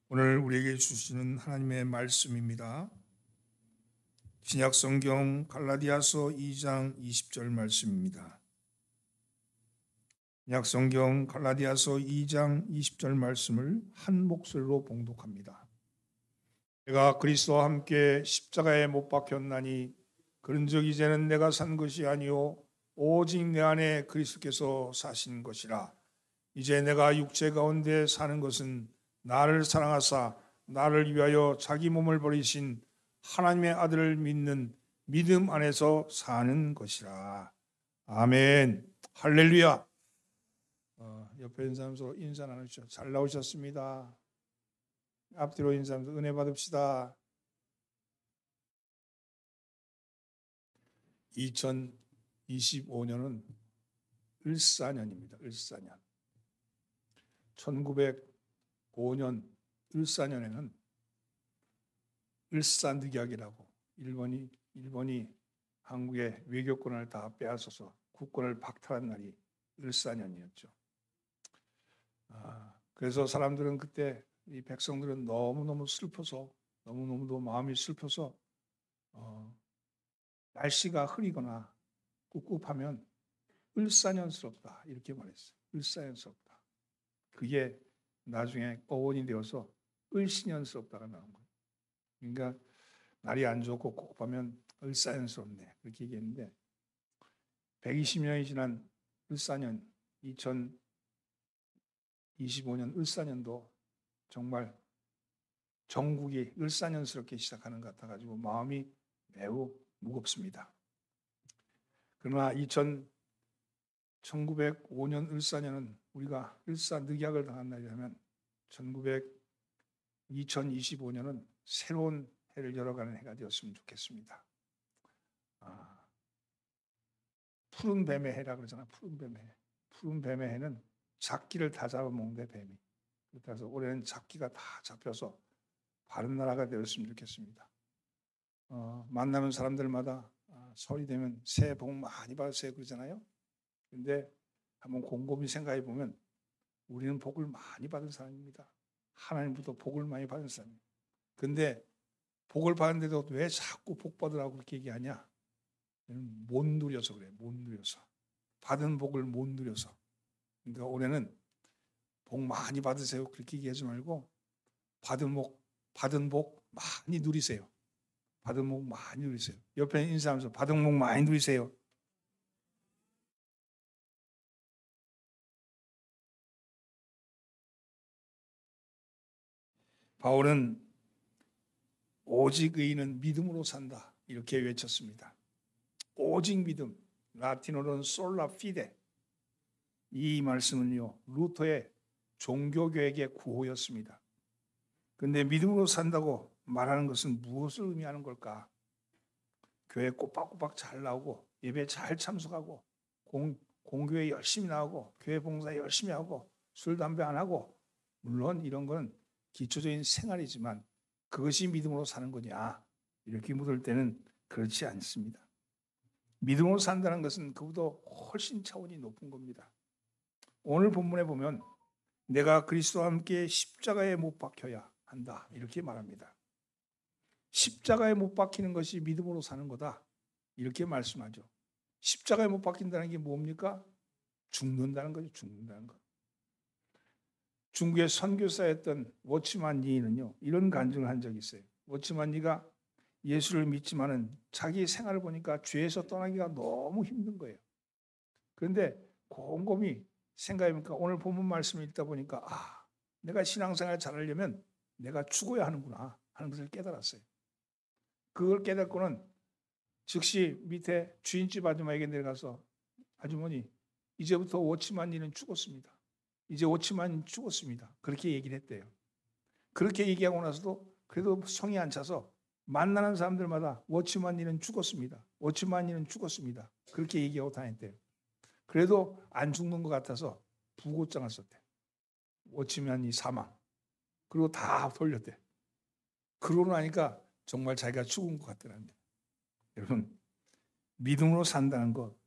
오늘 우리에게 주시는 하나님의 말씀입니다. 신약 성경 갈라디아서 2장 20절 말씀입니다. 신약 성경 갈라디아서 2장 20절 말씀을 한 목소리로 봉독합니다. 내가 그리스도와 함께 십자가에 못 박혔나니 그런즉 이제는 내가 산 것이 아니요 오직 내 안에 그리스도께서 사신 것이라. 이제 내가 육체 가운데 사는 것은 나를 사랑하사 나를 위하여 자기 몸을 버리신 하나님의 아들을 믿는 믿음 안에서 사는 것이라. 아멘. 할렐루야. 옆에 있는 사람 서로 인사 나누시죠. 잘 나오셨습니다. 앞뒤로 인사하면서 은혜 받읍시다. 2025년은 을사년입니다. 을사년. 1905년 을사년에는 을사늑약이라고 일본이 한국의 외교권을 다 빼앗아서 국권을 박탈한 날이 을사년이었죠. 그래서 사람들은 그때 이 백성들은 너무너무 슬퍼서 너무너무도 마음이 슬퍼서 날씨가 흐리거나 꿉꿉하면 을사년스럽다 이렇게 말했어요. 을사년스럽다. 그게 나중에 어원이 되어서 을신년스럽다가 나온 거예요. 그러니까 날이 안 좋고 꿉꿉하면 을사년스럽네 그렇게 얘기했는데 120년이 지난 을사년 2025년 을사년도 정말 전국이 을사년스럽게 시작하는 것 같아가지고 마음이 매우 무겁습니다. 그러나 1905년 을사년은 우리가 을사늑약을 당한 날이라면 2025년은 새로운 해를 열어가는 해가 되었으면 좋겠습니다. 푸른 뱀의 해라 그러잖아. 푸른 뱀의 해. 푸른 뱀의 해는 잡기를 다 잡아먹는데 뱀이. 그래서 올해는 잡기가 다 잡혀서 바른 나라가 되었으면 좋겠습니다. 만나는 사람들마다 설이 되면 새해 복 많이 받으세요 그러잖아요. 근데 한번 곰곰이 생각해 보면 우리는 복을 많이 받은 사람입니다. 하나님부터 복을 많이 받은 사람입니다. 근데 복을 받는데도 왜 자꾸 복 받으라고 그렇게 얘기하냐? 못 누려서 그래. 못 누려서. 받은 복을 못 누려서. 그러니까 올해는 복 많이 받으세요. 그렇게 얘기하지 말고 받은 복 많이 누리세요. 받은 복 많이 누리세요. 옆에 인사하면서 받은 복 많이 누리세요. 바울은 오직 의인은 믿음으로 산다 이렇게 외쳤습니다. 오직 믿음, 라틴어로는 솔라 피데. 이 말씀은요 루터의 종교개혁의 구호였습니다. 그런데 믿음으로 산다고 말하는 것은 무엇을 의미하는 걸까? 교회 꼬박꼬박 잘 나오고 예배 잘 참석하고 공교회 열심히 나오고 교회 봉사 열심히 하고 술 담배 안 하고 물론 이런 건 기초적인 생활이지만 그것이 믿음으로 사는 거냐? 이렇게 묻을 때는 그렇지 않습니다. 믿음으로 산다는 것은 그보다 훨씬 차원이 높은 겁니다. 오늘 본문에 보면 내가 그리스도와 함께 십자가에 못 박혀야 한다 이렇게 말합니다. 십자가에 못 박히는 것이 믿음으로 사는 거다 이렇게 말씀하죠. 십자가에 못 박힌다는 게 뭡니까? 죽는다는 거죠. 죽는다는 것. 중국의 선교사였던 워치만 니는요 이런 간증을 한 적이 있어요. 워치만 니가 예수를 믿지만은 자기 생활을 보니까 죄에서 떠나기가 너무 힘든 거예요. 그런데 곰곰이 생각해보니까 오늘 본문 말씀을 읽다 보니까 내가 신앙생활 잘하려면 내가 죽어야 하는구나 하는 것을 깨달았어요. 그걸 깨닫고는 즉시 밑에 주인집 아줌마에게 내려가서 아주머니 이제부터 워치만 니는 죽었습니다. 이제 워치만 죽었습니다. 그렇게 얘기를 했대요. 그렇게 얘기하고 나서도 그래도 성이 안 차서 만나는 사람들마다 워치만 니는 죽었습니다. 워치만 니는 죽었습니다. 그렇게 얘기하고 다녔대요. 그래도 안 죽는 것 같아서 부고장을 썼대. 워치만이 사망. 그리고 다 돌렸대. 그러고 나니까 정말 자기가 죽은 것 같더랍니다. 여러분 믿음으로 산다는 것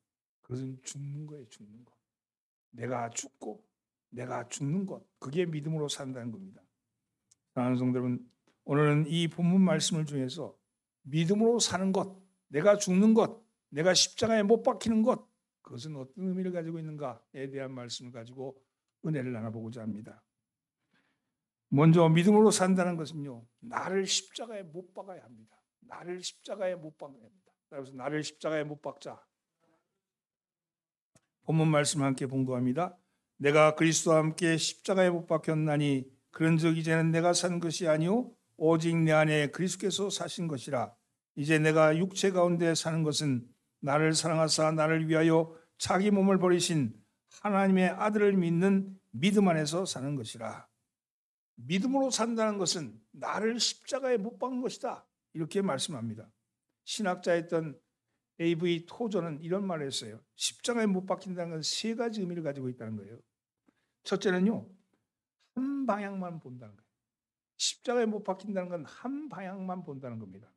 그것은 죽는 거예요. 죽는 것. 내가 죽고 내가 죽는 것 그게 믿음으로 산다는 겁니다. 사랑하는 성도 여러분, 오늘은 이 본문 말씀을 중에서 믿음으로 사는 것, 내가 죽는 것, 내가 십자가에 못 박히는 것, 그것은 어떤 의미를 가지고 있는가에 대한 말씀을 가지고 은혜를 나눠보고자 합니다. 먼저 믿음으로 산다는 것은요, 나를 십자가에 못 박아야 합니다. 나를 십자가에 못 박아야 합니다. 그래서 나를 십자가에 못 박자. 본문 말씀 함께 봉독합니다. 내가 그리스도와 함께 십자가에 못 박혔나니 그런즉 이제는 내가 산 것이 아니요 오직 내 안에 그리스도께서 사신 것이라. 이제 내가 육체 가운데 사는 것은 나를 사랑하사 나를 위하여 자기 몸을 버리신 하나님의 아들을 믿는 믿음 안에서 사는 것이라. 믿음으로 산다는 것은 나를 십자가에 못 박는 것이다, 이렇게 말씀합니다. 신학자였던 A.V. 토저는 이런 말을 했어요. 십자가에 못 박힌다는 건 세 가지 의미를 가지고 있다는 거예요. 첫째는요, 한 방향만 본다는 거예요. 십자가에 못 박힌다는 건 한 방향만 본다는 겁니다.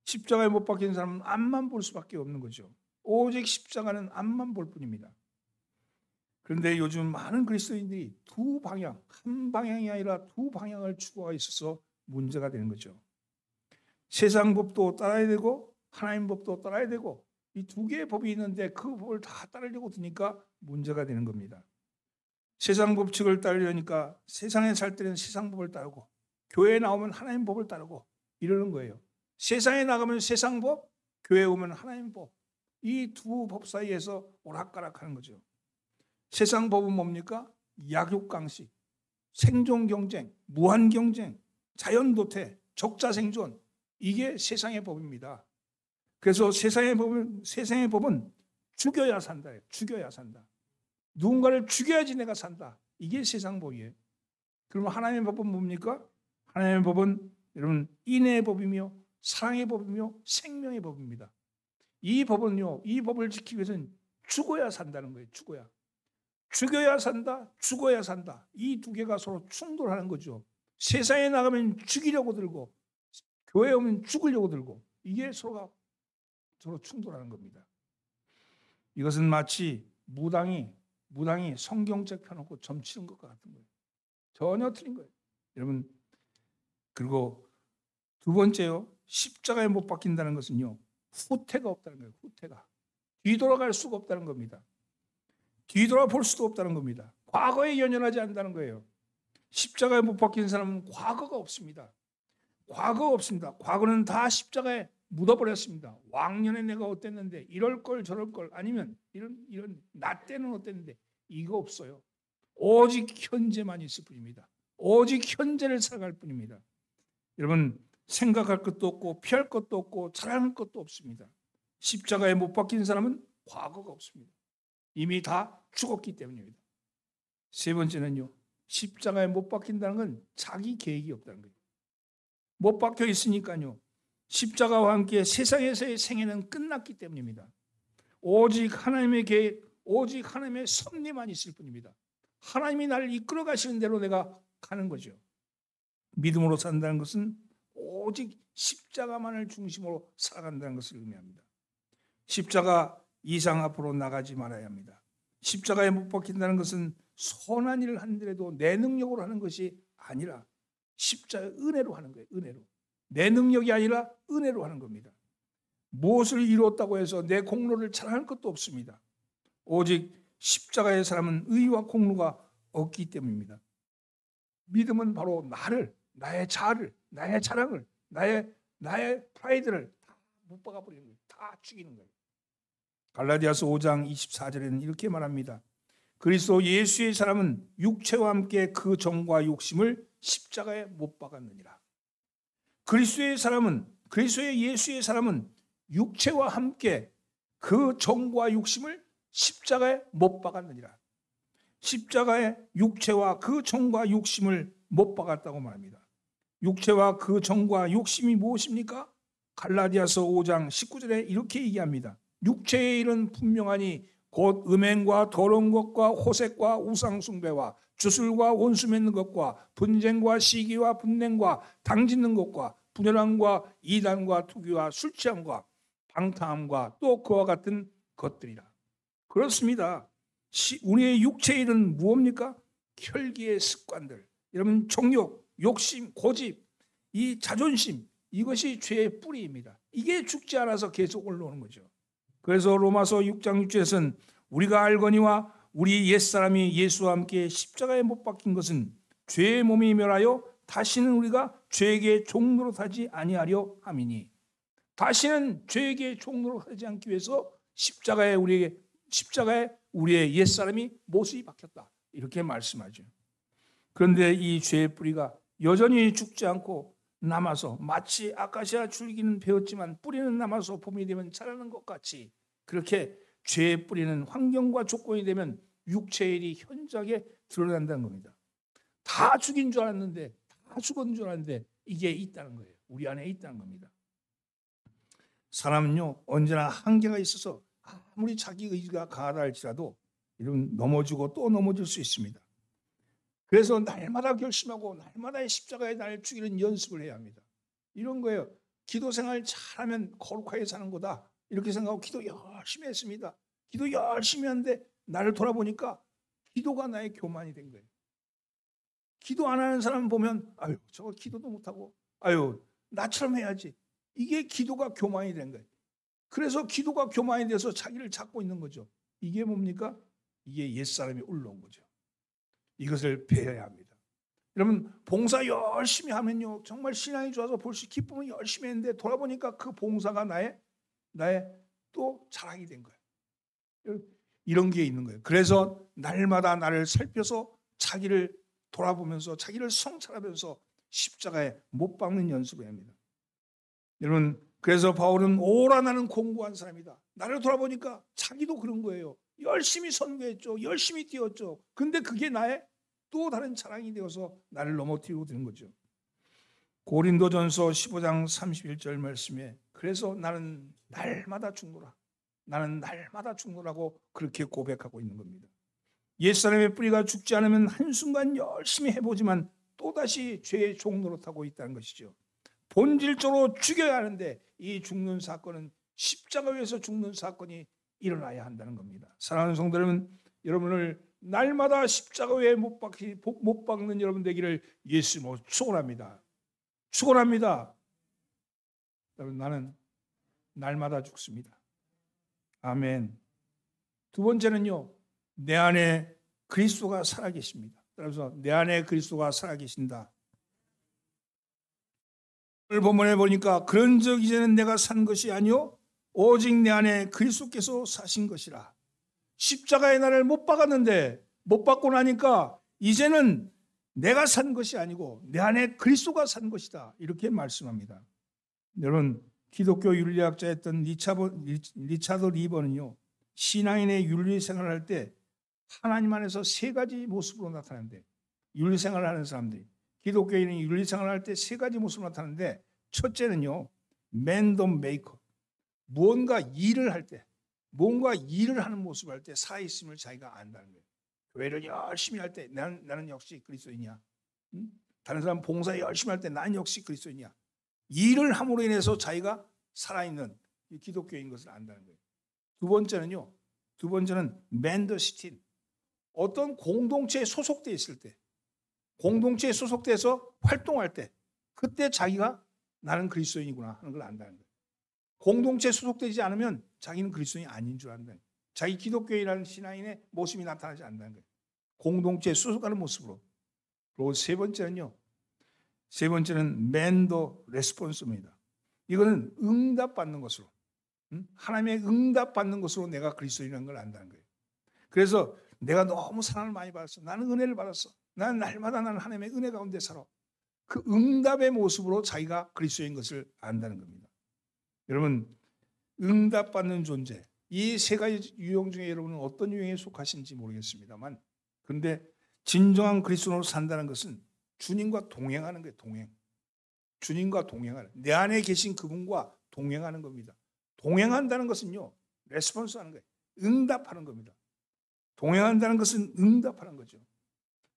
십자가에 못 박힌 사람은 앞만 볼 수밖에 없는 거죠. 오직 십자가는 앞만 볼 뿐입니다. 그런데 요즘 많은 그리스도인들이 두 방향, 한 방향이 아니라 두 방향을 추구하고 있어서 문제가 되는 거죠. 세상 법도 따라야 되고 하나님 법도 따라야 되고, 이 두 개의 법이 있는데 그 법을 다 따르려고 드니까 문제가 되는 겁니다. 세상 법칙을 따르려니까 세상에 살 때는 세상 법을 따르고, 교회에 나오면 하나님 법을 따르고 이러는 거예요. 세상에 나가면 세상 법, 교회에 오면 하나님 법, 이 두 법 사이에서 오락가락하는 거죠. 세상 법은 뭡니까? 약육강식, 생존 경쟁, 무한 경쟁, 자연 도태, 적자 생존, 이게 세상의 법입니다. 그래서 세상의 법은 죽여야 산다. 죽여야 산다. 누군가를 죽여야지 내가 산다. 이게 세상 법이에요. 그러면 하나님의 법은 뭡니까? 하나님의 법은 여러분 인애의 법이며 사랑의 법이며 생명의 법입니다. 이 법은요, 이 법을 지키기 위해서는 죽어야 산다는 거예요. 죽여야 산다, 죽어야 산다. 이 두 개가 서로 충돌하는 거죠. 세상에 나가면 죽이려고 들고, 교회에 오면 죽으려고 들고, 이게 서로 충돌하는 겁니다. 이것은 마치 무당이 성경책 펴놓고 점치는 것과 같은 거예요. 전혀 틀린 거예요. 여러분, 그리고 두 번째요, 십자가에 못 박힌다는 것은요, 후퇴가 없다는 거예요. 후퇴가. 뒤돌아갈 수가 없다는 겁니다. 뒤돌아볼 수도 없다는 겁니다. 과거에 연연하지 않는다는 거예요. 십자가에 못 박힌 사람은 과거가 없습니다. 과거가 없습니다. 과거는 다 십자가에 묻어버렸습니다. 왕년에 내가 어땠는데, 이럴 걸 저럴 걸, 아니면 이런 나 때는 어땠는데, 이거 없어요. 오직 현재만 있을 뿐입니다. 오직 현재를 살아갈 뿐입니다. 여러분, 생각할 것도 없고 피할 것도 없고 자랑할 것도 없습니다. 십자가에 못 박힌 사람은 과거가 없습니다. 이미 다 죽었기 때문입니다. 세 번째는요, 십자가에 못 박힌다는 건 자기 계획이 없다는 거예요. 못 박혀 있으니까요, 십자가와 함께 세상에서의 생애는 끝났기 때문입니다. 오직 하나님의 계획, 오직 하나님의 섭리만 있을 뿐입니다. 하나님이 나를 이끌어 가시는 대로 내가 가는 거죠. 믿음으로 산다는 것은 오직 십자가만을 중심으로 살아간다는 것을 의미합니다. 십자가 이상 앞으로 나가지 말아야 합니다. 십자가에 못 박힌다는 것은 선한 일을 하는데도 내 능력으로 하는 것이 아니라 십자가 은혜로 하는 거예요. 은혜로. 내 능력이 아니라 은혜로 하는 겁니다. 무엇을 이루었다고 해서 내 공로를 자랑할 것도 없습니다. 오직 십자가의 사람은 의와 공로가 없기 때문입니다. 믿음은 바로 나의 자아를, 나의 자랑을, 나의 프라이드를 다 못 박아버리는 거예요. 다 죽이는 거예요. 갈라디아서 5장 24절에는 이렇게 말합니다. 그리스도 예수의 사람은 육체와 함께 그 정과 욕심을 십자가에 못 박았느니라. 그리스도의 예수의 사람은 육체와 함께 그 정과 욕심을 십자가에 못 박았느니라. 십자가에 육체와 그 정과 욕심을 못 박았다고 말합니다. 육체와 그 정과 욕심이 무엇입니까? 갈라디아서 5장 19절에 이렇게 얘기합니다. 육체의 일은 분명하니 곧 음행과 더러운 것과 호색과 우상숭배와 주술과 원수 맺는 것과 분쟁과 시기와 분냉과 당짓는 것과 분열함과 이단과 투기와 술취함과 방탕함과 또 그와 같은 것들이라. 그렇습니다. 우리의 육체의 일은 무엇입니까? 혈기의 습관들. 여러분, 정욕, 욕심, 고집, 이 자존심, 이것이 죄의 뿌리입니다. 이게 죽지 않아서 계속 올라오는 거죠. 그래서 로마서 6장 6절에서는 우리가 알거니와 우리 옛사람이 예수와 함께 십자가에 못 박힌 것은 죄의 몸이 멸하여 다시는 우리가 죄에게 종노릇하지 아니하려 함이니, 다시는 죄에게 종노릇하지 않기 위해서 십자가에 우리의 옛사람이 못이 박혔다, 이렇게 말씀하죠. 그런데 이 죄의 뿌리가 여전히 죽지 않고 남아서, 마치 아카시아 줄기는 베었지만 뿌리는 남아서 봄이 되면 자라는 것 같이, 그렇게 죄의 뿌리는 환경과 조건이 되면 육체의 일이 현저하게 드러난다는 겁니다. 다 죽인 줄 알았는데, 다 죽은 줄 알았는데 이게 있다는 거예요. 우리 안에 있다는 겁니다. 사람은요, 언제나 한계가 있어서 아무리 자기 의지가 강하다 할지라도 이런 넘어지고 또 넘어질 수 있습니다. 그래서 날마다 결심하고 날마다 십자가에 나를 죽이는 연습을 해야 합니다. 이런 거예요. 기도 생활 잘하면 거룩하게 사는 거다, 이렇게 생각하고 기도 열심히 했습니다. 기도 열심히 하는데 나를 돌아보니까 기도가 나의 교만이 된 거예요. 기도 안 하는 사람 보면 아유, 저거 기도도 못하고, 아유, 나처럼 해야지. 이게 기도가 교만이 된 거예요. 그래서 기도가 교만이 돼서 자기를 잡고 있는 거죠. 이게 뭡니까? 이게 옛사람이 올라온 거죠. 이것을 배워야 합니다. 여러분, 봉사 열심히 하면요, 정말 신앙이 좋아서 볼 수 기쁨을 열심히 했는데 돌아보니까 그 봉사가 나의 또 자랑이 된 거예요. 이런 게 있는 거예요. 그래서 날마다 나를 살펴서 자기를 돌아보면서 자기를 성찰하면서 십자가에 못 박는 연습을 합니다. 여러분, 그래서 바울은 오라 나는 공부한 사람이다. 나를 돌아보니까 자기도 그런 거예요. 열심히 선교했죠. 열심히 뛰었죠. 근데 그게 나의 또 다른 자랑이 되어서 나를 넘어뜨리고 드는 거죠. 고린도전서 15장 31절 말씀에 그래서 나는 날마다 죽노라, 나는 날마다 죽노라고 그렇게 고백하고 있는 겁니다. 옛사람의 뿌리가 죽지 않으면 한순간 열심히 해보지만 또다시 죄의 종노릇하고 있다는 것이죠. 본질적으로 죽여야 하는데 이 죽는 사건은 십자가 위에서 죽는 사건이 일어나야 한다는 겁니다. 사랑하는 성도 여러분, 여러분을 날마다 십자가 위에 못 박는 여러분 되기를 예수님으로 축원합니다. 축원합니다. 여러분, 나는 날마다 죽습니다. 아멘. 두 번째는요, 내 안에 그리스도가 살아계십니다. 그래서 내 안에 그리스도가 살아계신다. 오늘 본문에 보니까 그런즉 이제는 내가 산 것이 아니요 오직 내 안에 그리스도께서 사신 것이라. 십자가에 나를 못 박았는데 못 박고 나니까 이제는 내가 산 것이 아니고 내 안에 그리스도가 산 것이다, 이렇게 말씀합니다. 여러분, 기독교 윤리학자였던 리차드 리버는요, 신앙인의 윤리 생활을 할 때 하나님 안에서 세 가지 모습으로 나타나는데, 윤리 생활을 하는 사람들이, 기독교인이 윤리 생활을 할 때 세 가지 모습으로 나타나는데, 첫째는요, man the maker, 무언가 일을 할 때, 뭔가 일을 하는 모습을 할 때 살아있음을 자기가 안다는 거예요. 교회를 열심히 할 때 나는 역시 그리스도인이야. 다른 사람 봉사 열심히 할 때 나는 역시 그리스도인이야. 일을 함으로 인해서 자기가 살아있는 기독교인 것을 안다는 거예요. 두 번째는 man the city, 어떤 공동체에 소속돼 있을 때, 공동체에 소속돼서 활동할 때, 그때 자기가 나는 그리스도인이구나 하는 걸 안다는 거예요. 공동체에 소속되지 않으면 자기는 그리스도인이 아닌 줄 안다는 거예요. 자기 기독교인이라는 신앙인의 모습이 나타나지 않는다는 거예요. 공동체에 소속하는 모습으로. 그리고 세 번째는 man the response입니다. 이거는 응답받는 것으로, 하나님의 응답받는 것으로 내가 그리스도인이라는 걸 안다는 거예요. 그래서 내가 너무 사랑을 많이 받았어, 나는 은혜를 받았어, 나는 날마다 나는 하나님의 은혜 가운데 살아, 그 응답의 모습으로 자기가 그리스도인 것을 안다는 겁니다. 여러분, 응답받는 존재, 이 세 가지 유형 중에 여러분은 어떤 유형에 속하신지 모르겠습니다만, 그런데 진정한 그리스도인으로 산다는 것은 주님과 동행하는 거예요. 주님과 동행하는, 내 안에 계신 그분과 동행하는 겁니다. 동행한다는 것은요, 레스폰스 하는 거예요. 응답하는 겁니다. 동행한다는 것은 응답하는 거죠.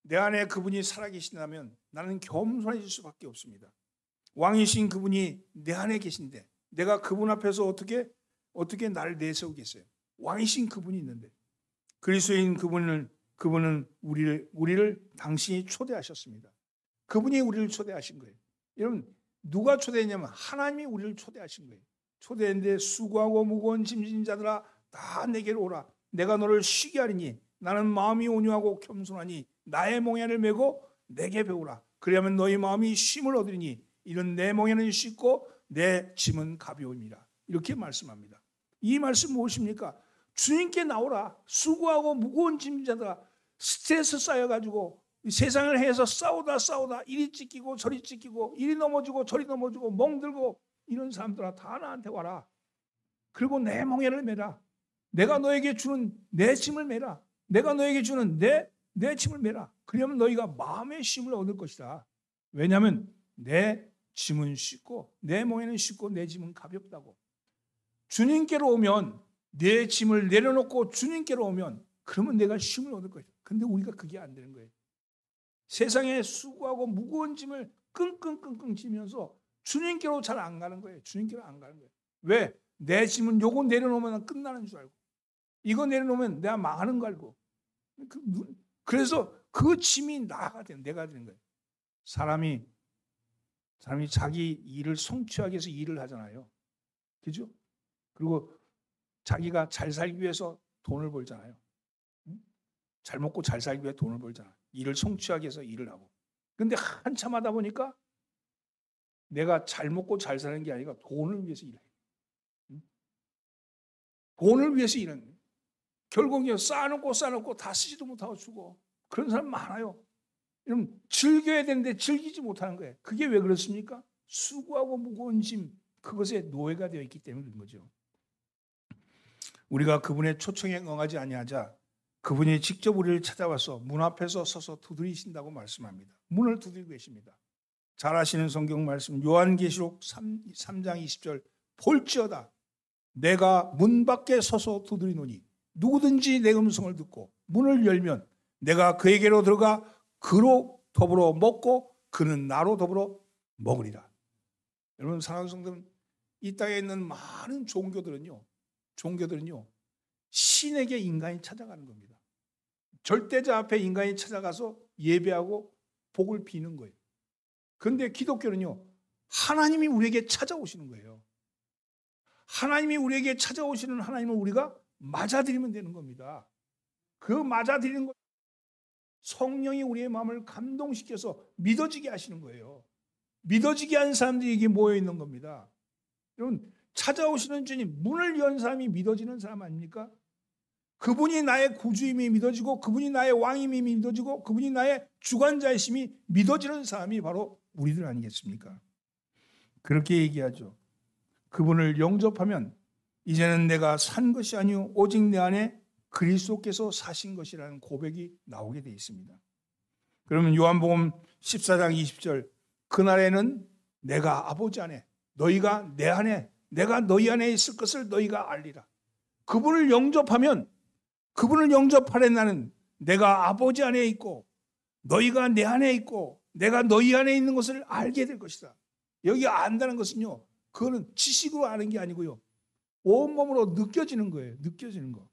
내 안에 그분이 살아계신다면 나는 겸손해질 수밖에 없습니다. 왕이신 그분이 내 안에 계신데 내가 그분 앞에서 어떻게 나를 내세우겠어요? 왕이신 그분이 있는데, 그리스도인 그분은 우리를 당신이 초대하셨습니다. 그분이 우리를 초대하신 거예요. 여러분, 누가 초대했냐면 하나님이 우리를 초대하신 거예요. 초대했는데 수고하고 무거운 짐진 자들아 다 내게로 오라. 내가 너를 쉬게 하리니 나는 마음이 온유하고 겸손하니 나의 몽야를 메고 내게 배우라. 그리하면 너희 마음이 쉼을 얻으리니 이는 내 몽야는 쉽고 내 짐은 가벼움이라. 이렇게 말씀합니다. 이 말씀 무엇입니까? 주님께 나오라. 수고하고 무거운 짐진 자들아, 스트레스 쌓여가지고 세상을 해서 싸우다 이리 찢기고 저리 찢기고 이리 넘어지고 저리 넘어지고 멍들고 이런 사람들아 다 나한테 와라. 그리고 내 몽야를 메라. 내가 너에게 주는 내 짐을 메라. 내가 너에게 주는 내 짐을 메라. 그러면 너희가 마음의 쉼을 얻을 것이다. 왜냐하면 내 짐은 쉽고 내 몽야는 쉽고 내 짐은 가볍다고. 주님께로 오면 내 짐을 내려놓고 주님께로 오면 그러면 내가 쉼을 얻을 것이다. 근데 우리가 그게 안 되는 거예요. 세상에 수고하고 무거운 짐을 끙끙 지면서 주님께로 잘 안 가는 거예요. 주님께로 안 가는 거예요. 왜? 내 짐은 요거 내려놓으면 끝나는 줄 알고, 이거 내려놓으면 내가 망하는 거 알고, 그래서 그 짐이 내가 되는 거예요. 사람이 자기 일을 성취하기 위해서 일을 하잖아요. 그죠? 그리고 자기가 잘 살기 위해서 돈을 벌잖아요. 잘 먹고 잘 살기 위해 돈을 벌잖아요. 일을 성취하기 위해서 일을 하고. 근데 한참 하다 보니까 내가 잘 먹고 잘 사는 게 아니라 돈을 위해서 일해요. 돈을 위해서 일하는 거예요. 결국에 쌓아놓고 다 쓰지도 못하고 주고. 그런 사람 많아요. 여러분, 즐겨야 되는데 즐기지 못하는 거예요. 그게 왜 그렇습니까? 수고하고 무거운 짐, 그것에 노예가 되어 있기 때문에 그런 거죠. 우리가 그분의 초청에 응하지 아니하자 그분이 직접 우리를 찾아와서 문 앞에서 서서 두드리신다고 말씀합니다. 문을 두드리고 계십니다. 잘 아시는 성경 말씀 요한계시록 3장 20절 볼지어다 내가 문 밖에 서서 두드리노니 누구든지 내 음성을 듣고 문을 열면 내가 그에게로 들어가 그로 더불어 먹고 그는 나로 더불어 먹으리라. 여러분 사랑하는 성도는 이 땅에 있는 많은 종교들은요 신에게 인간이 찾아가는 겁니다. 절대자 앞에 인간이 찾아가서 예배하고 복을 비는 거예요. 그런데 기독교는요 하나님이 우리에게 찾아오시는 거예요. 하나님이 우리에게 찾아오시는 하나님을 우리가 맞아들이면 되는 겁니다. 그 맞아들이는 것 성령이 우리의 마음을 감동시켜서 믿어지게 하시는 거예요. 믿어지게 한 사람들이 이게 모여 있는 겁니다. 여러분 찾아오시는 주님, 문을 연 사람이 믿어지는 사람 아닙니까? 그분이 나의 구주임이 믿어지고 그분이 나의 왕임이 믿어지고 그분이 나의 주관자이심이 믿어지는 사람이 바로 우리들 아니겠습니까? 그렇게 얘기하죠. 그분을 영접하면 이제는 내가 산 것이 아니오 오직 내 안에 그리스도께서 사신 것이라는 고백이 나오게 되어 있습니다. 그러면 요한복음 14장 20절 그날에는 내가 아버지 안에 너희가 내 안에 내가 너희 안에 있을 것을 너희가 알리라. 그분을 영접하면 그분을 영접하려 나는 내가 아버지 안에 있고 너희가 내 안에 있고 내가 너희 안에 있는 것을 알게 될 것이다. 여기 안다는 것은요 그거는 지식으로 아는 게 아니고요 온몸으로 느껴지는 거예요. 느껴지는 거.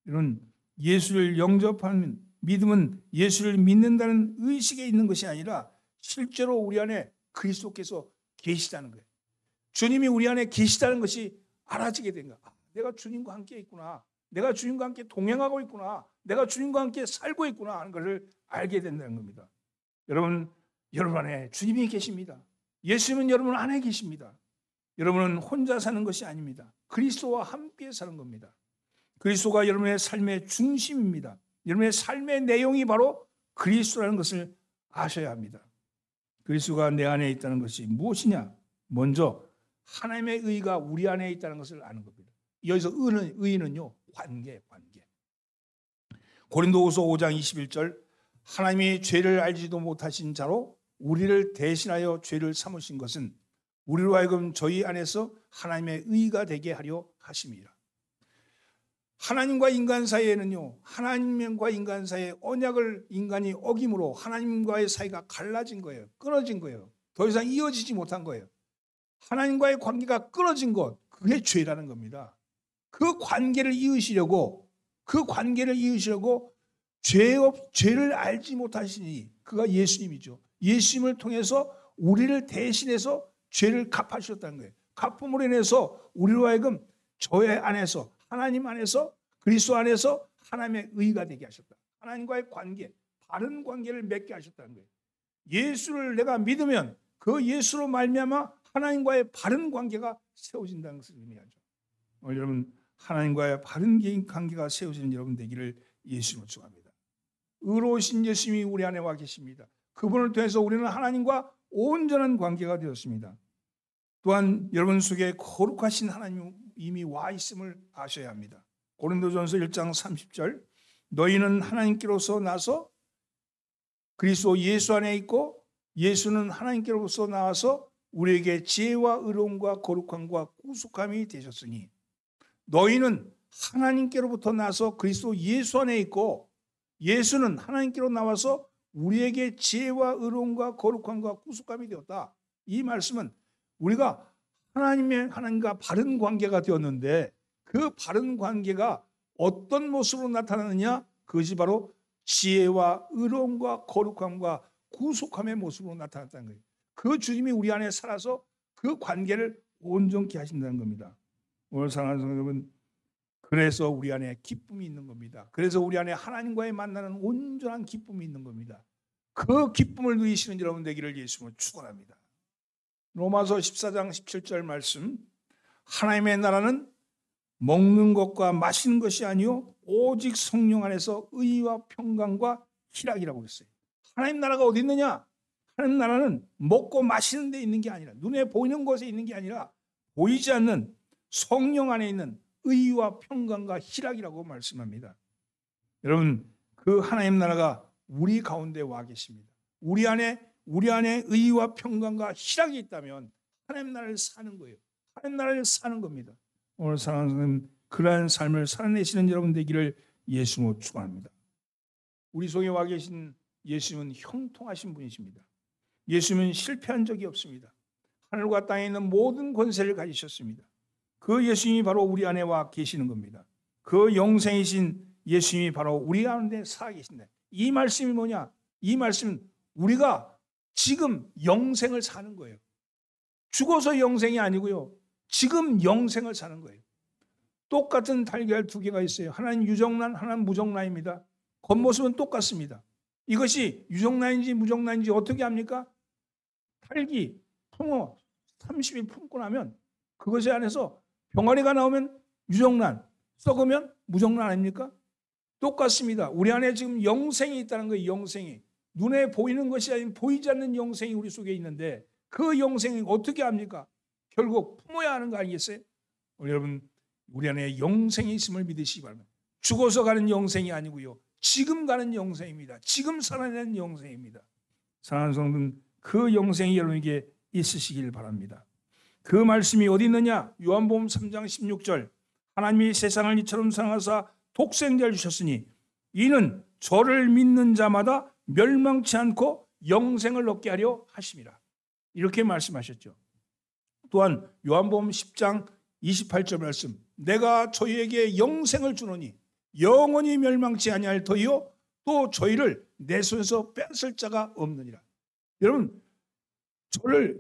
이런 예수를 영접하는 믿음은 예수를 믿는다는 의식에 있는 것이 아니라 실제로 우리 안에 그리스도께서 계시다는 거예요. 주님이 우리 안에 계시다는 것이 알아지게 된 거야. 내가 주님과 함께 있구나. 내가 주님과 함께 동행하고 있구나. 내가 주님과 함께 살고 있구나 하는 것을 알게 된다는 겁니다. 여러분 안에 주님이 계십니다. 예수님은 여러분 안에 계십니다. 여러분은 혼자 사는 것이 아닙니다. 그리스도와 함께 사는 겁니다. 그리스도가 여러분의 삶의 중심입니다. 여러분의 삶의 내용이 바로 그리스도라는 것을 아셔야 합니다. 그리스도가 내 안에 있다는 것이 무엇이냐? 먼저 하나님의 의가 우리 안에 있다는 것을 아는 겁니다. 여기서 의는요 관계. 고린도후서 5장 21절 하나님이 죄를 알지도 못하신 자로 우리를 대신하여 죄를 삼으신 것은 우리로 하여금 저희 안에서 하나님의 의가 되게 하려 하심이라. 하나님과 인간 사이에는요 하나님과 인간 사이의 언약을 인간이 어김으로 하나님과의 사이가 갈라진 거예요. 끊어진 거예요. 더 이상 이어지지 못한 거예요. 하나님과의 관계가 끊어진 것 그게 죄라는 겁니다. 그 관계를 이으시려고 죄를 알지 못하시니 그가 예수님이죠. 예수님을 통해서 우리를 대신해서 죄를 갚아주셨다는 거예요. 갚음으로 인해서 우리로 하여금 저의 안에서, 하나님 안에서, 그리스도 안에서 하나님의 의가 되게 하셨다. 하나님과의 관계, 바른 관계를 맺게 하셨다는 거예요. 예수를 내가 믿으면 그 예수로 말미암아 하나님과의 바른 관계가 세워진다는 것을 의미하죠. 여러분, 하나님과의 바른 관계가 세워지는 여러분 되기를 예수님으로 축원합니다. 의로우신 예수님이 우리 안에 와 계십니다. 그분을 통해서 우리는 하나님과 온전한 관계가 되었습니다. 또한 여러분 속에 거룩하신 하나님이 이미 와 있음을 아셔야 합니다. 고린도전서 1장 30절, 너희는 하나님께로서 나서 그리스도 예수 안에 있고 예수는 하나님께로서 나와서 우리에게 지혜와 의로움과 거룩함과 구속함이 되셨으니, 너희는 하나님께로부터 나서 그리스도 예수 안에 있고 예수는 하나님께로 나와서 우리에게 지혜와 의로움과 거룩함과 구속함이 되었다. 이 말씀은 우리가 하나님과 바른 관계가 되었는데 그 바른 관계가 어떤 모습으로 나타나느냐? 그것이 바로 지혜와 의로움과 거룩함과 구속함의 모습으로 나타났다는 거예요. 그 주님이 우리 안에 살아서 그 관계를 온전케 하신다는 겁니다. 오늘 사랑하는 성도 여러분, 그래서 우리 안에 기쁨이 있는 겁니다. 그래서 우리 안에 하나님과의 만나는 온전한 기쁨이 있는 겁니다. 그 기쁨을 누리시는 여러분 되기를 예수님으로 축원합니다. 로마서 14장 17절 말씀, 하나님의 나라는 먹는 것과 마시는 것이 아니요 오직 성령 안에서 의와 평강과 희락이라고 했어요. 하나님 나라가 어디 있느냐? 하나님 나라는 먹고 마시는 데 있는 게 아니라, 눈에 보이는 곳에 있는 게 아니라 보이지 않는 성령 안에 있는 의와 평강과 희락이라고 말씀합니다. 여러분, 그 하나님 나라가 우리 가운데 와 계십니다. 우리 안에 의와 평강과 희락이 있다면 하나님 나라를 사는 거예요. 하나님 나라를 사는 겁니다. 오늘 사랑하는 그러한 삶을 살아내시는 여러분 되기를 예수님으로 축원합니다. 우리 속에 와 계신 예수님은 형통하신 분이십니다. 예수님은 실패한 적이 없습니다. 하늘과 땅에 있는 모든 권세를 가지셨습니다. 그 예수님이 바로 우리 안에 와 계시는 겁니다. 그 영생이신 예수님이 바로 우리 가운데 살아 계신다. 이 말씀이 뭐냐? 이 말씀은 우리가 지금 영생을 사는 거예요. 죽어서 영생이 아니고요. 지금 영생을 사는 거예요. 똑같은 달걀 두 개가 있어요. 하나는 유정란, 하나는 무정란입니다. 겉모습은 똑같습니다. 이것이 유정란인지 무정란인지 어떻게 합니까? 탈기, 풍어 30일 품고 나면 그것이 안에서 병아리가 나오면 유정란, 썩으면 무정란 아닙니까? 똑같습니다. 우리 안에 지금 영생이 있다는 거예요. 영생이. 눈에 보이는 것이 아닌 보이지 않는 영생이 우리 속에 있는데 그 영생이 어떻게 합니까? 결국 품어야 하는 거 아니겠어요? 여러분, 우리 안에 영생이 있음을 믿으시기 바랍니다. 죽어서 가는 영생이 아니고요. 지금 가는 영생입니다. 지금 살아내는 영생입니다. 사랑하는 성도는 그 영생이 여러분에게 있으시길 바랍니다. 그 말씀이 어디 있느냐? 요한복음 3장 16절, 하나님이 세상을 이처럼 사랑하사 독생자를 주셨으니 이는 저를 믿는 자마다 멸망치 않고 영생을 얻게 하려 하심이라. 이렇게 말씀하셨죠. 또한 요한복음 10장 28절 말씀, 내가 저희에게 영생을 주노니 영원히 멸망치 아니할 터이요 또 저희를 내 손에서 뺏을 자가 없느니라. 여러분,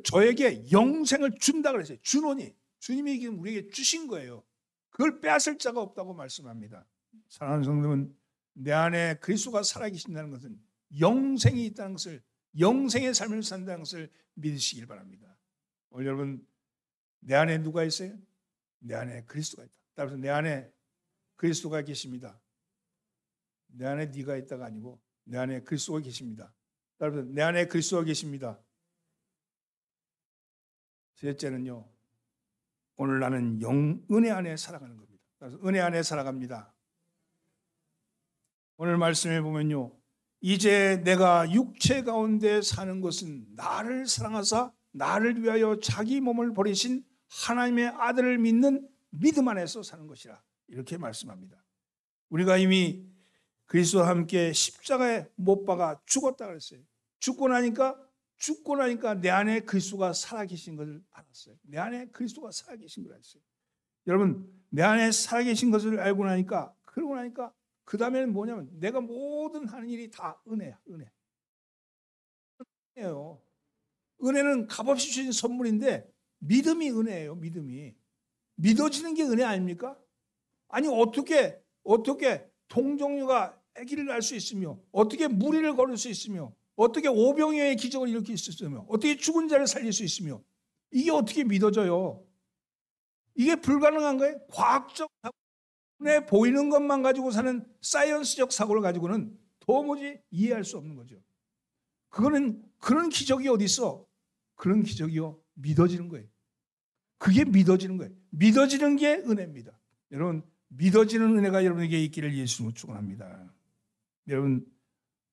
저에게 영생을 준다 그랬어요. 주노니, 주님이 지금 우리에게 주신 거예요. 그걸 빼앗을 자가 없다고 말씀합니다. 사랑하는 성도는 내 안에 그리스도가 살아계신다는 것은 영생이 있다는 것을, 영생의 삶을 산다는 것을 믿으시길 바랍니다. 오늘 여러분, 내 안에 누가 있어요? 내 안에 그리스도가 있다. 따라서 내 안에 그리스도가 계십니다. 내 안에 네가 있다가 아니고 내 안에 그리스도가 계십니다. 따라서 내 안에 그리스도가 계십니다. 셋째는요, 오늘 나는 은혜 안에 살아가는 겁니다. 그래서 은혜 안에 살아갑니다. 오늘 말씀에 보면요, 이제 내가 육체 가운데 사는 것은 나를 사랑하사 나를 위하여 자기 몸을 버리신 하나님의 아들을 믿는 믿음 안에서 사는 것이라, 이렇게 말씀합니다. 우리가 이미 그리스도와 함께 십자가에 못 박아 죽었다 그랬어요. 죽고 나니까 내 안에 그리스도가 살아계신 것을 알았어요. 내 안에 그리스도가 살아계신 걸 알았어요. 여러분, 내 안에 살아계신 것을 알고 나니까, 그러고 나니까 그 다음에는 뭐냐면 내가 모든 하는 일이 다 은혜야. 은혜. 은혜예요. 은혜는 값없이 주신 선물인데 믿음이 은혜예요. 믿음이. 믿어지는 게 은혜 아닙니까? 아니 어떻게 동정녀가 아기를 낳을 수 있으며 어떻게 무리를 걸을 수 있으며 어떻게 오병이어의 기적을 일으킬 수 있으며 어떻게 죽은 자를 살릴 수 있으며 이게 어떻게 믿어져요? 이게 불가능한 거예요. 과학적 눈에 보이는 것만 가지고 사는 사이언스적 사고를 가지고는 도무지 이해할 수 없는 거죠. 그거는 그런 기적이 어디 있어? 그런 기적이요. 믿어지는 거예요. 그게 믿어지는 거예요. 믿어지는 게 은혜입니다. 여러분 믿어지는 은혜가 여러분에게 있기를 예수님으로 축원합니다. 여러분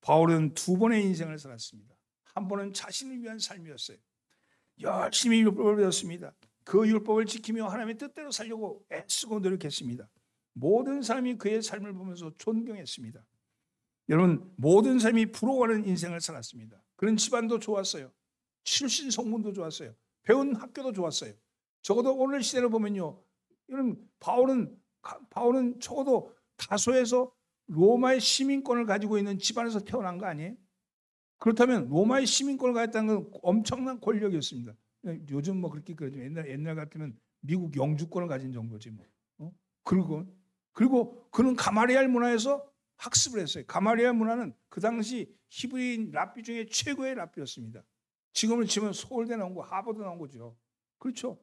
바울은 두 번의 인생을 살았습니다. 한 번은 자신을 위한 삶이었어요. 열심히 율법을 배웠습니다. 그 율법을 지키며 하나님의 뜻대로 살려고 애쓰고 노력했습니다. 모든 사람이 그의 삶을 보면서 존경했습니다. 여러분 모든 사람이 부러워하는 인생을 살았습니다. 그런 집안도 좋았어요. 출신 성분도 좋았어요. 배운 학교도 좋았어요. 적어도 오늘 시대를 보면요, 여러분 바울은 적어도 다소에서 로마의 시민권을 가지고 있는 집안에서 태어난 거 아니에요? 그렇다면 로마의 시민권을 가졌다는 건 엄청난 권력이었습니다. 요즘 뭐 그렇게 그러죠. 옛날 같으면 미국 영주권을 가진 정도지 뭐. 그리고 그는 가마리알 문화에서 학습을 했어요. 가마리알 문화는 그 당시 히브리인 랍비 중에 최고의 랍비였습니다. 지금은 서울대 나온 거, 하버드 나온 거죠. 그렇죠.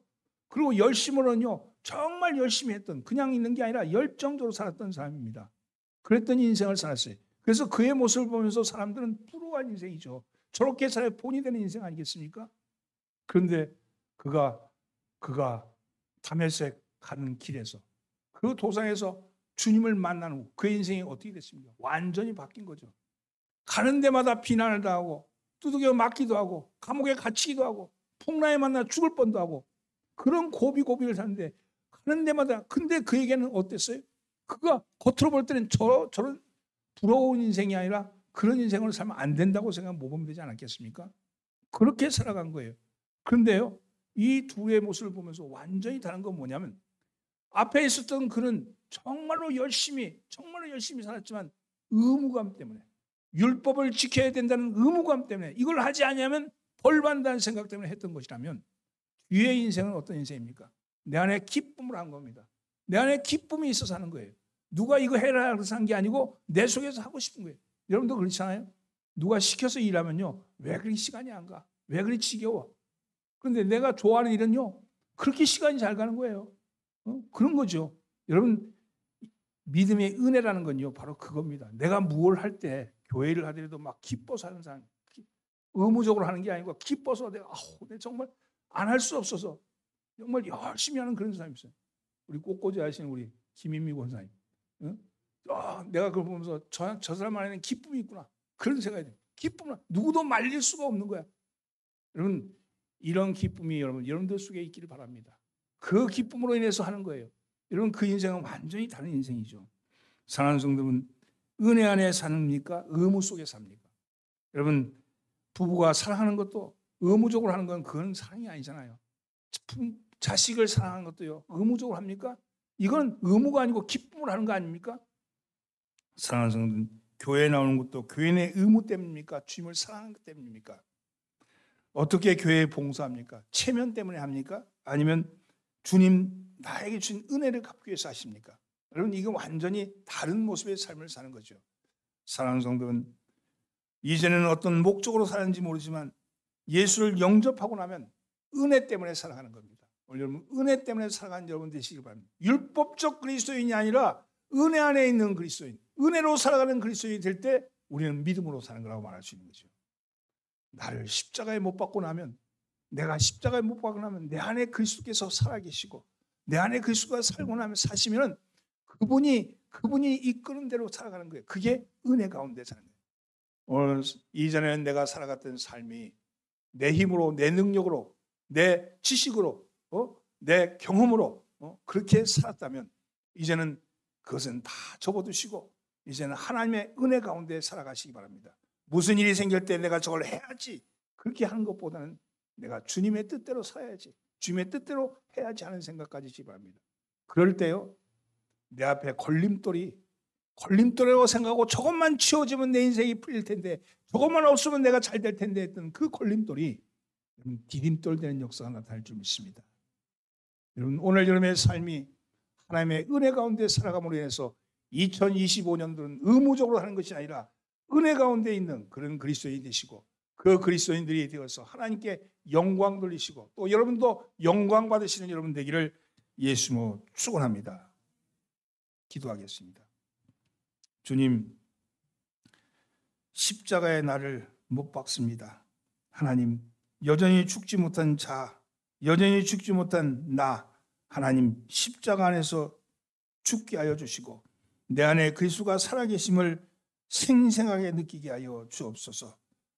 그리고 열심으로는요, 정말 열심히 했던, 그냥 있는 게 아니라 열정적으로 살았던 사람입니다. 그랬던 인생을 살았어요. 그래서 그의 모습을 보면서 사람들은 부러워한 인생이죠. 저렇게 살아야 본이 되는 인생 아니겠습니까? 그런데 그가 다메섹 가는 길에서 그 도상에서 주님을 만난 후 그의 인생이 어떻게 됐습니까? 완전히 바뀐 거죠. 가는 데마다 비난을 당하고 두들겨 맞기도 하고 감옥에 갇히기도 하고 풍랑에 만나 죽을 뻔도 하고 그런 고비고비를 사는데 가는 데마다 근데 그에게는 어땠어요? 그가 겉으로 볼 때는 저런 부러운 인생이 아니라 그런 인생으로 살면 안 된다고 생각하면 모범이 되지 않았겠습니까? 그렇게 살아간 거예요. 그런데요, 이 둘의 모습을 보면서 완전히 다른 건 뭐냐면 앞에 있었던 그는 정말로 열심히 살았지만 의무감 때문에 율법을 지켜야 된다는 의무감 때문에 이걸 하지 않으면 벌 받는다는 생각 때문에 했던 것이라면 뒤의 인생은 어떤 인생입니까? 내 안에 기쁨을 한 겁니다. 내 안에 기쁨이 있어서 하는 거예요. 누가 이거 해라 그래서 한 게 아니고 내 속에서 하고 싶은 거예요. 여러분도 그렇잖아요. 누가 시켜서 일하면요, 왜 그리 시간이 안 가? 왜 그리 지겨워? 그런데 내가 좋아하는 일은요, 그렇게 시간이 잘 가는 거예요. 그런 거죠. 여러분 믿음의 은혜라는 건요, 바로 그겁니다. 내가 무엇을 할 때 교회를 하더라도 막 기뻐서 하는 사람, 의무적으로 하는 게 아니고 기뻐서 내가 정말 안 할 수 없어서 정말 열심히 하는 그런 사람이 있어요. 우리 꽃꽂이 하시는 우리 김인미 권사님. 내가 그걸 보면서 저 사람 안에는 기쁨이 있구나. 그런 생각이 들어요. 기쁨은 누구도 말릴 수가 없는 거야. 여러분 이런 기쁨이 여러분들 속에 있기를 바랍니다. 그 기쁨으로 인해서 하는 거예요. 여러분 그 인생은 완전히 다른 인생이죠. 사랑하는 성도분, 은혜 안에 삽니까? 의무 속에 삽니까? 여러분 부부가 사랑하는 것도 의무적으로 하는 건 그건 사랑이 아니잖아요. 자식을 사랑하는 것도요, 의무적으로 합니까? 이건 의무가 아니고 기쁨을 하는 거 아닙니까? 사랑하는 성도분, 교회에 나오는 것도 교인의 의무 때문입니까? 주님을 사랑하는 것 때문입니까? 어떻게 교회에 봉사합니까? 체면 때문에 합니까? 아니면 주님 나에게 주신 은혜를 갚기 위해서 하십니까? 여러분 이거 완전히 다른 모습의 삶을 사는 거죠. 사랑하는 성도는 이제는 어떤 목적으로 사는지 모르지만 예수를 영접하고 나면 은혜 때문에 살아가는 겁니다. 여러분 은혜 때문에 살아가는 여러분 되시기 바랍니다. 율법적 그리스도인이 아니라 은혜 안에 있는 그리스도인, 은혜로 살아가는 그리스도인이 될 때 우리는 믿음으로 사는 거라고 말할 수 있는 거죠. 나를 십자가에 못 박고 나면, 내가 십자가에 못 박고 나면 내 안에 그리스도께서 살아계시고 내 안에 그리스도가 살고 나면 사시면 그분이 이끄는 대로 살아가는 거예요. 그게 은혜 가운데 사는 거예요. 오늘 이전에는 내가 살아갔던 삶이 내 힘으로, 내 능력으로, 내 지식으로, 내 경험으로 그렇게 살았다면 이제는 그것은 다 접어두시고 이제는 하나님의 은혜 가운데 살아가시기 바랍니다. 무슨 일이 생길 때 내가 저걸 해야지 그렇게 하는 것보다는 내가 주님의 뜻대로 살아야지, 주님의 뜻대로 해야지 하는 생각까지 지기 바랍니다. 그럴 때요, 내 앞에 걸림돌이 걸림돌이라고 생각하고 저것만 치워지면 내 인생이 풀릴 텐데, 저것만 없으면 내가 잘 될 텐데 했던 그 걸림돌이 디딤돌 되는 역사가 나타날 줄 믿습니다. 여러분, 오늘 여러분의 삶이 하나님의 은혜 가운데 살아감으로 인해서 2025년도는 의무적으로 하는 것이 아니라 은혜 가운데 있는 그런 그리스도인이 되시고, 그 그리스도인들이 되어서 하나님께 영광 돌리시고 또 여러분도 영광 받으시는 여러분 되기를 예수로 축원합니다. 기도하겠습니다. 주님, 십자가의 나를 못 박습니다. 하나님, 여전히 죽지 못한 자, 여전히 죽지 못한 나, 하나님 십자가 안에서 죽게 하여 주시고 내 안에 그리스도가 살아계심을 생생하게 느끼게 하여 주옵소서.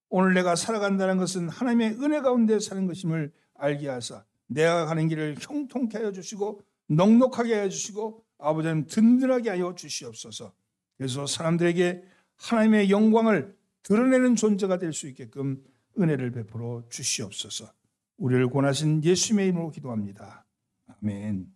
오늘 내가 살아간다는 것은 하나님의 은혜 가운데 사는 것임을 알게 하사 내가 가는 길을 형통케 하여 주시고 넉넉하게 하여 주시고 아버지는 든든하게 하여 주시옵소서. 그래서 사람들에게 하나님의 영광을 드러내는 존재가 될 수 있게끔 은혜를 베풀어 주시옵소서. 우리를 권하신 예수님의 이름으로 기도합니다. 아멘.